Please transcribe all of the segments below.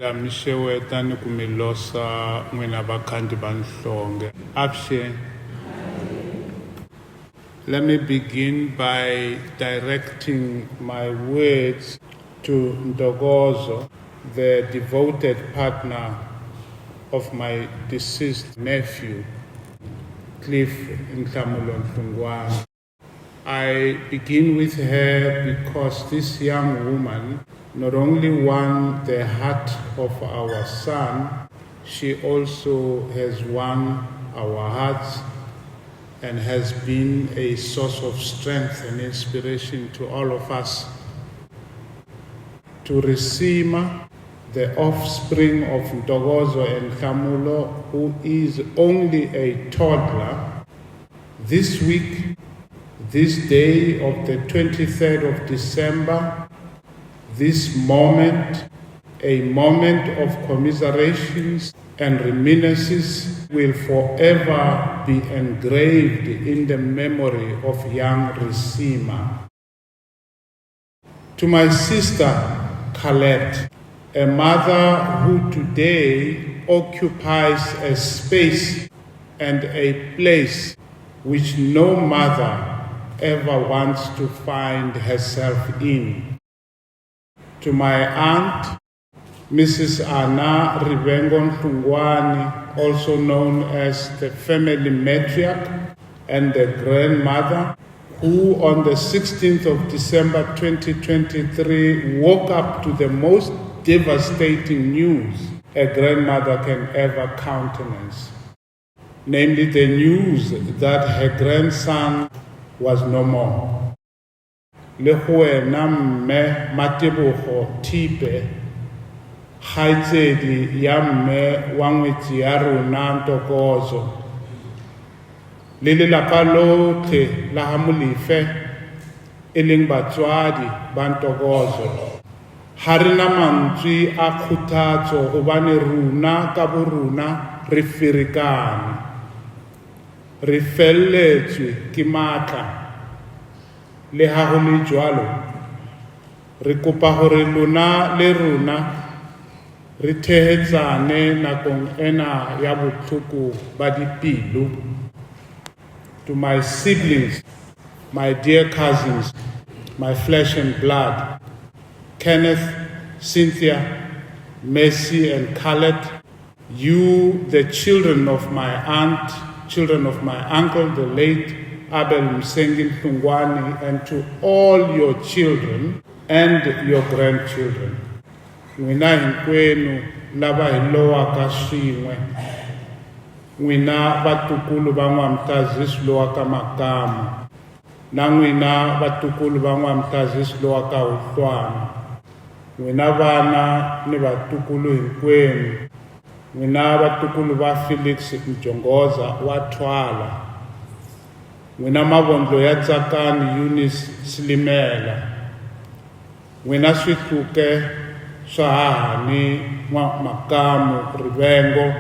Mishewetani kumilosa mwina bakandi banhlonge. Abshe. Let me begin by directing my words to Ndogozo, the devoted partner of my deceased nephew, Cliff Nhlamulo Hlungwani. I begin with her because this young woman not only won the heart of our son, she also has won our hearts and has been a source of strength and inspiration to all of us. To Risima, the offspring of Ndogozo and Nhlamulo, who is only a toddler, this week, this day of the 23rd of December, this moment, a moment of commiserations and reminiscences, will forever be engraved in the memory of young Risima. To my sister, Colette, a mother who today occupies a space and a place which no mother ever wants to find herself in. To my aunt, Mrs. Anna Rivengo Hlungwani, also known as the family matriarch and the grandmother, who on the 16th of December 2023 woke up to the most devastating news a grandmother can ever countenance, namely the news that her grandson was no more. Le wena mme Matebogo Tipe, kgaitsedi ya mme wa ngwetsi ya rona Ntokozo, le lelapa lotlhe la ha Molefe e leng batswadi ba Ntokozo. Ha rena mantswe a kgothatso hobane rona ka bo rona re ferekane, re felletswe ke matla. Le ha ho le jwalo, re kopa hore lona le rona re thehetsane nakong ena ya botlhoko ba dipelo. To my siblings, my dear cousins, my flesh and blood, Kenneth, Cynthia, Mercy and Khaled, you, the children of my aunt, children of my uncle, the late Abel Msengi Hlungwani, and to all your children and your grandchildren. Nwina hinkwenu lava hi lowaka swin'we. Nwina vatukulu va N'wamtazisi lowaka Makamu. Na nwina vatukulu va N'wamtazisi lowaka Hlungwani. Nwina vana ni vatukulu hinkwenu. Nwina vatukulu va Felix Mjongoza wa Thwala. Nwina mavondlo ya Tsakani Eunice Slimela. Nwina swihluke swa hahani Makamu Rivengo.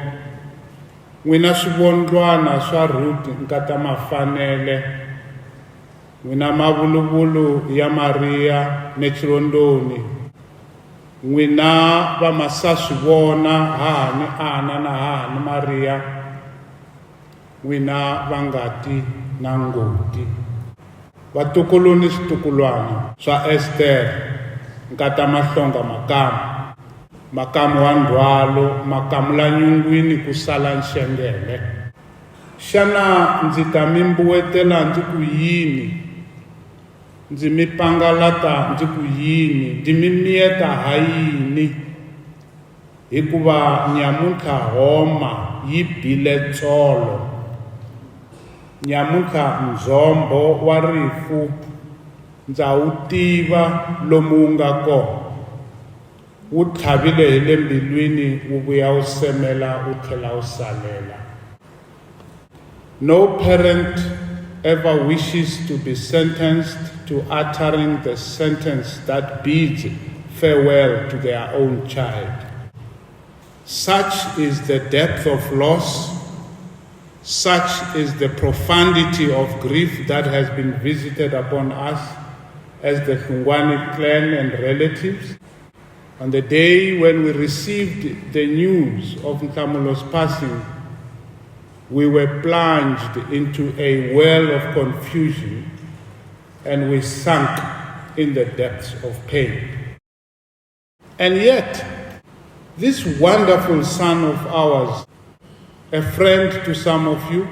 Nwina swivondlwana swa Ruth Nkata Mafanele. Nwina mavuluvulu ya Maria Nechirondoni. Nwina va Masaswivona hahani Ana na hahani Maria. Nwina va Ngati na Ngoti. Vatukulu ni switukulwana swa Esther Nkata Mahlonga Makamu, Makamu wa Ndwalo, Makamu la nyungwini ku sala Nxengele. Xana ndzi ta mi mbuwetela ndzi ku yini? Ndzi mi pangalata ndzi ku yini? Ndzi mi miyeta ha yini? Hikuva nyamuntlha homa yi bile tsolo. Nyamuntlha ndzhombo wa rifu ndza wu tiva lomu wu nga kona. Wu tlhavile hi le mbilwini wu vuya wu semela wu tlhela wu salela. No parent ever wishes to be sentenced to uttering the sentence that bids farewell to their own child. Such is the depth of loss. Such is the profundity of grief that has been visited upon us as the Hlungwani clan and relatives, On the day when we received the news of Nhlamulo's passing, we were plunged into a well of confusion and we sunk in the depths of pain. And yet, this wonderful son of ours, a friend to some of you,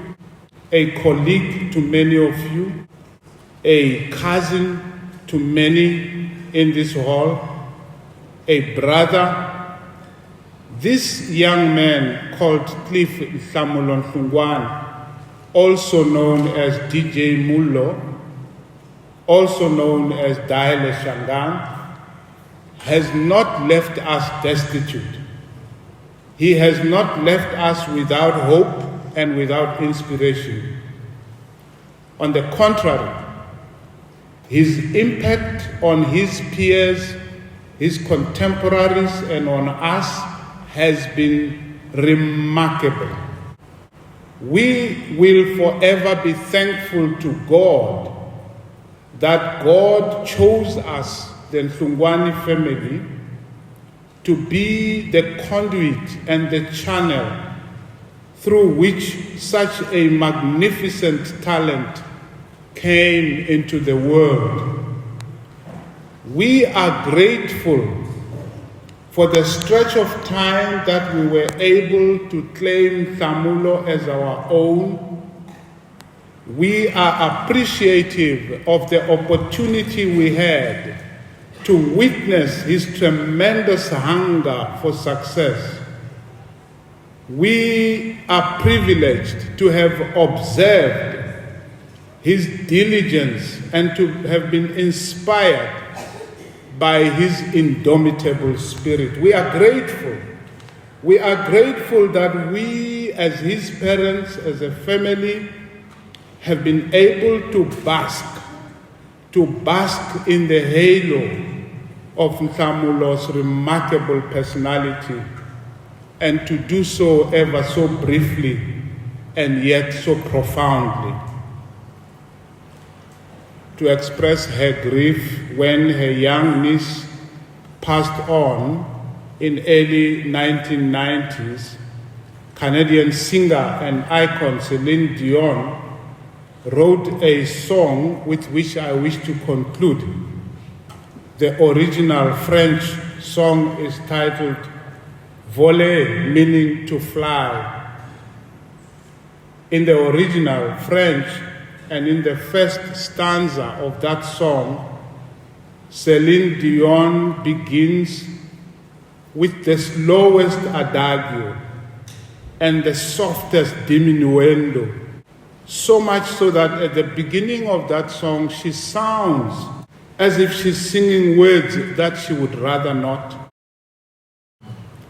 a colleague to many of you, a cousin to many in this hall, a brother, this young man called Nhlamulo Hlungwani, also known as DJ Mulo, also known as Daile Shangan, has not left us destitute. He has not left us without hope and without inspiration. On the contrary, his impact on his peers, his contemporaries, and on us has been remarkable. We will forever be thankful to God that God chose us, the Hlungwani family, to be the conduit and the channel through which such a magnificent talent came into the world. We are grateful for the stretch of time that we were able to claim Nhlamulo as our own. We are appreciative of the opportunity we had to witness his tremendous hunger for success. We are privileged to have observed his diligence and to have been inspired by his indomitable spirit. We are grateful. We are grateful that we, as his parents, as a family, have been able to bask in the halo of Nhlamulo's remarkable personality, and to do so ever so briefly and yet so profoundly. To express her grief when her young niece passed on in early 1990s, Canadian singer and icon Celine Dion wrote a song with which I wish to conclude. The original French song is titled Voler, meaning to fly. In the original French and in the first stanza of that song, Celine Dion begins with the slowest adagio and the softest diminuendo, so much so that at the beginning of that song she sounds as if she's singing words that she would rather not.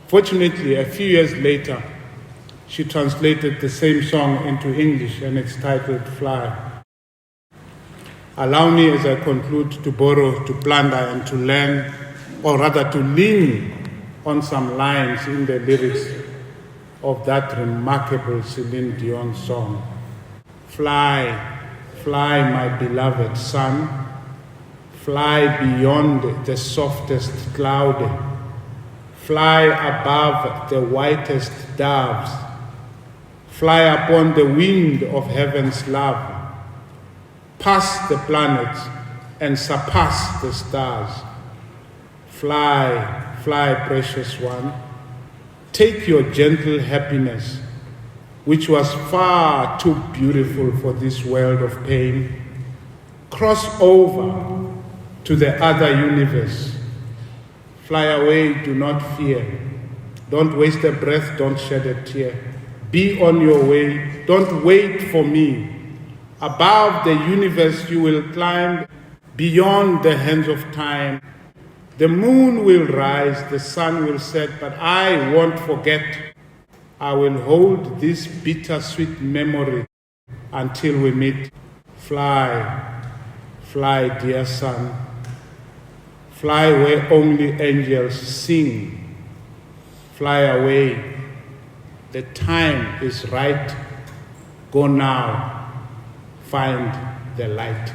Fortunately, a few years later, she translated the same song into English, and it's titled Fly. Allow me, as I conclude, to borrow, to plunder, and to learn, or rather to lean on some lines in the lyrics of that remarkable Celine Dion song. Fly, fly, my beloved son, fly beyond the softest cloud, fly above the whitest doves, fly upon the wind of heaven's love, pass the planets and surpass the stars. Fly, fly, precious one, take your gentle happiness, which was far too beautiful for this world of pain. Cross over to the other universe. Fly away, do not fear. Don't waste a breath, don't shed a tear. Be on your way, don't wait for me. Above the universe you will climb, beyond the hands of time. The moon will rise, the sun will set, but I won't forget. I will hold this bittersweet memory until we meet. Fly, fly, dear son. Fly where only angels sing. Fly away. The time is right. Go now. Find the light.